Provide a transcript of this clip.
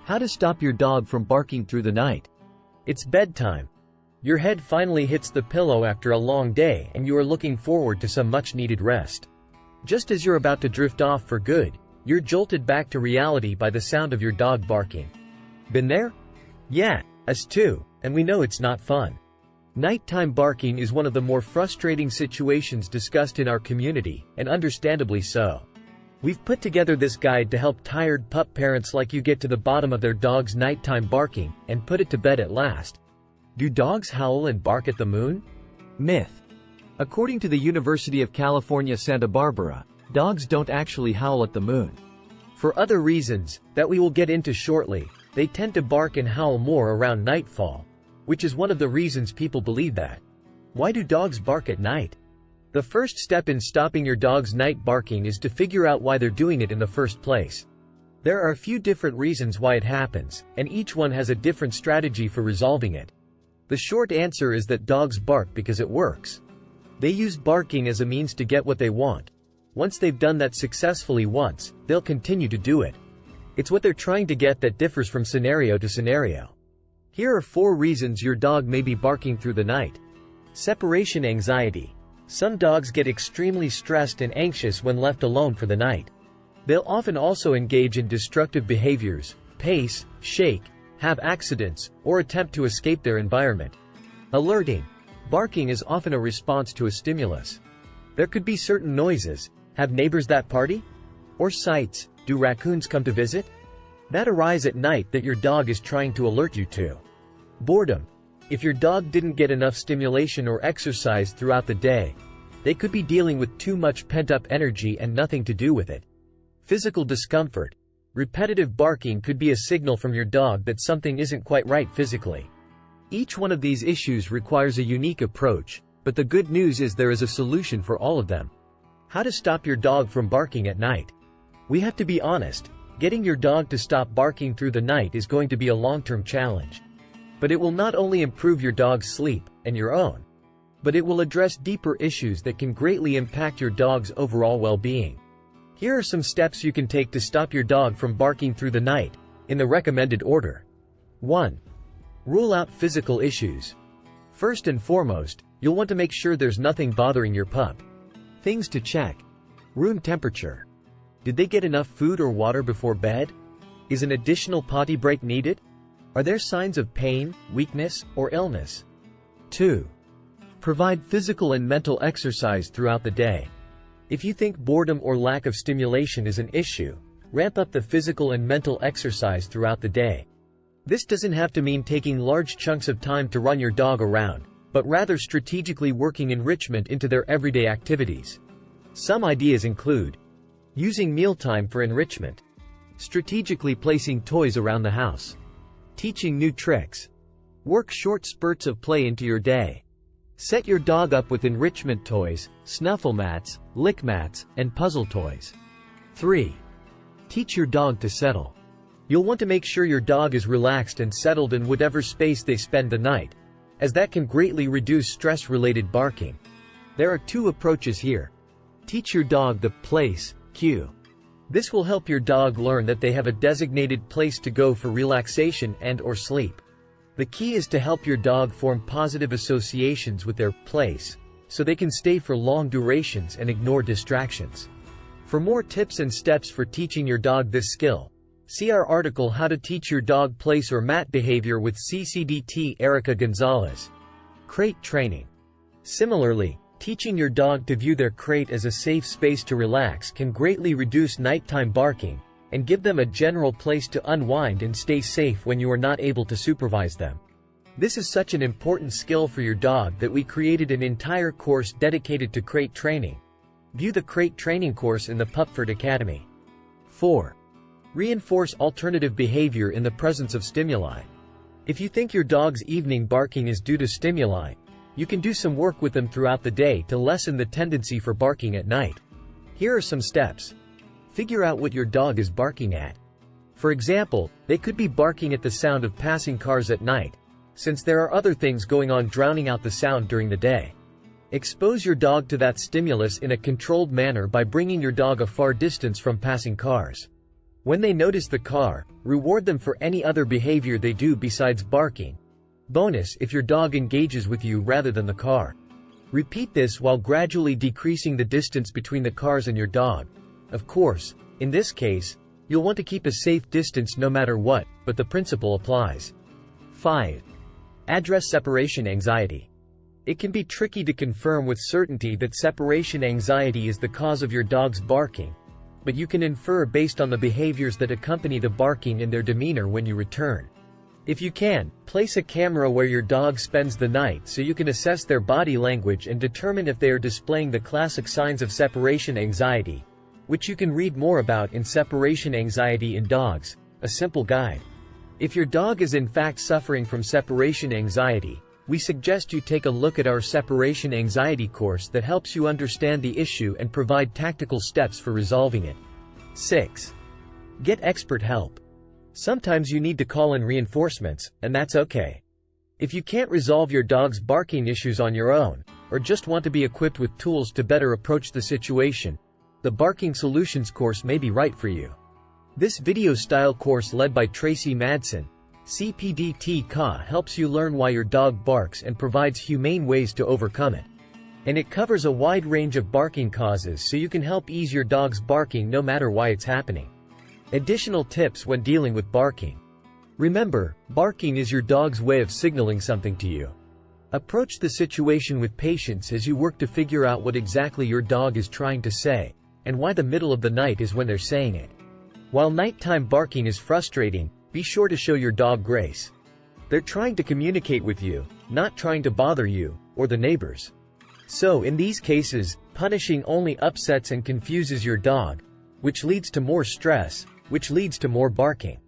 How to stop your dog from barking through the night. It's bedtime. Your head finally hits the pillow after a long day and you are looking forward to some much-needed rest. Just as you're about to drift off for good, you're jolted back to reality by the sound of your dog barking. Been there? Yeah, us too, and we know it's not fun. Nighttime barking is one of the more frustrating situations discussed in our community, and understandably so. We've put together this guide to help tired pup parents like you get to the bottom of their dog's nighttime barking and put it to bed at last. Do dogs howl and bark at the moon? Myth. According to the University of California, Santa Barbara, dogs don't actually howl at the moon. For other reasons, that we will get into shortly, they tend to bark and howl more around nightfall, which is one of the reasons people believe that. Why do dogs bark at night? The first step in stopping your dog's night barking is to figure out why they're doing it in the first place. There are a few different reasons why it happens, and each one has a different strategy for resolving it. The short answer is that dogs bark because it works. They use barking as a means to get what they want. Once they've done that successfully once, they'll continue to do it. It's what they're trying to get that differs from scenario to scenario. Here are 4 reasons your dog may be barking through the night. Separation anxiety. Some dogs get extremely stressed and anxious when left alone for the night. They'll often also engage in destructive behaviors, pace, shake, have accidents, or attempt to escape their environment. Alerting. Barking is often a response to a stimulus. There could be certain noises. Have neighbors that party? Or sights. Do raccoons come to visit? That arise at night that your dog is trying to alert you to. Boredom. If your dog didn't get enough stimulation or exercise throughout the day, they could be dealing with too much pent-up energy and nothing to do with it. Physical discomfort. Repetitive barking could be a signal from your dog that something isn't quite right physically. Each one of these issues requires a unique approach, but the good news is there is a solution for all of them. How to stop your dog from barking at night. We have to be honest, getting your dog to stop barking through the night is going to be a long-term challenge. But it will not only improve your dog's sleep, and your own, but it will address deeper issues that can greatly impact your dog's overall well-being. Here are some steps you can take to stop your dog from barking through the night, in the recommended order. 1. Rule out physical issues. First and foremost, you'll want to make sure there's nothing bothering your pup. Things to check. Room temperature. Did they get enough food or water before bed? Is an additional potty break needed? Are there signs of pain, weakness, or illness? 2. Provide physical and mental exercise throughout the day. If you think boredom or lack of stimulation is an issue, ramp up the physical and mental exercise throughout the day. This doesn't have to mean taking large chunks of time to run your dog around, but rather strategically working enrichment into their everyday activities. Some ideas include using mealtime for enrichment, strategically placing toys around the house, teaching new tricks. Work short spurts of play into your day. Set your dog up with enrichment toys, snuffle mats, lick mats, and puzzle toys. 3. Teach your dog to settle. You'll want to make sure your dog is relaxed and settled in whatever space they spend the night, as that can greatly reduce stress-related barking. There are 2 approaches here. Teach your dog the place cue. This will help your dog learn that they have a designated place to go for relaxation and/or sleep. The key is to help your dog form positive associations with their place, so they can stay for long durations and ignore distractions. For more tips and steps for teaching your dog this skill, see our article How to Teach Your Dog Place or Mat Behavior with CCDT Erica Gonzalez. Crate training. Similarly, teaching your dog to view their crate as a safe space to relax can greatly reduce nighttime barking, and give them a general place to unwind and stay safe when you are not able to supervise them. This is such an important skill for your dog that we created an entire course dedicated to crate training. View the crate training course in the Pupford Academy. 4. Reinforce alternative behavior in the presence of stimuli. If you think your dog's evening barking is due to stimuli, you can do some work with them throughout the day to lessen the tendency for barking at night. Here are some steps. Figure out what your dog is barking at. For example, they could be barking at the sound of passing cars at night, since there are other things going on drowning out the sound during the day. Expose your dog to that stimulus in a controlled manner by bringing your dog a far distance from passing cars. When they notice the car, reward them for any other behavior they do besides barking. Bonus if your dog engages with you rather than the car. Repeat this while gradually decreasing the distance between the cars and your dog. Of course, in this case, you'll want to keep a safe distance no matter what, but the principle applies. 5. Address separation anxiety. It can be tricky to confirm with certainty that separation anxiety is the cause of your dog's barking, but you can infer based on the behaviors that accompany the barking and their demeanor when you return. If you can, place a camera where your dog spends the night so you can assess their body language and determine if they are displaying the classic signs of separation anxiety, which you can read more about in Separation Anxiety in Dogs, a simple guide. If your dog is in fact suffering from separation anxiety, we suggest you take a look at our separation anxiety course that helps you understand the issue and provide tactical steps for resolving it. 6. Get expert help. Sometimes you need to call in reinforcements, and that's okay. If you can't resolve your dog's barking issues on your own, or just want to be equipped with tools to better approach the situation, the Barking Solutions course may be right for you. This video-style course led by Tracy Madsen, CPDT-CA, helps you learn why your dog barks and provides humane ways to overcome it. And it covers a wide range of barking causes so you can help ease your dog's barking no matter why it's happening. Additional tips when dealing with barking. Remember, barking is your dog's way of signaling something to you. Approach the situation with patience as you work to figure out what exactly your dog is trying to say, and why the middle of the night is when they're saying it. While nighttime barking is frustrating, be sure to show your dog grace. They're trying to communicate with you, not trying to bother you, or the neighbors. So in these cases, punishing only upsets and confuses your dog, which leads to more stress, which leads to more barking.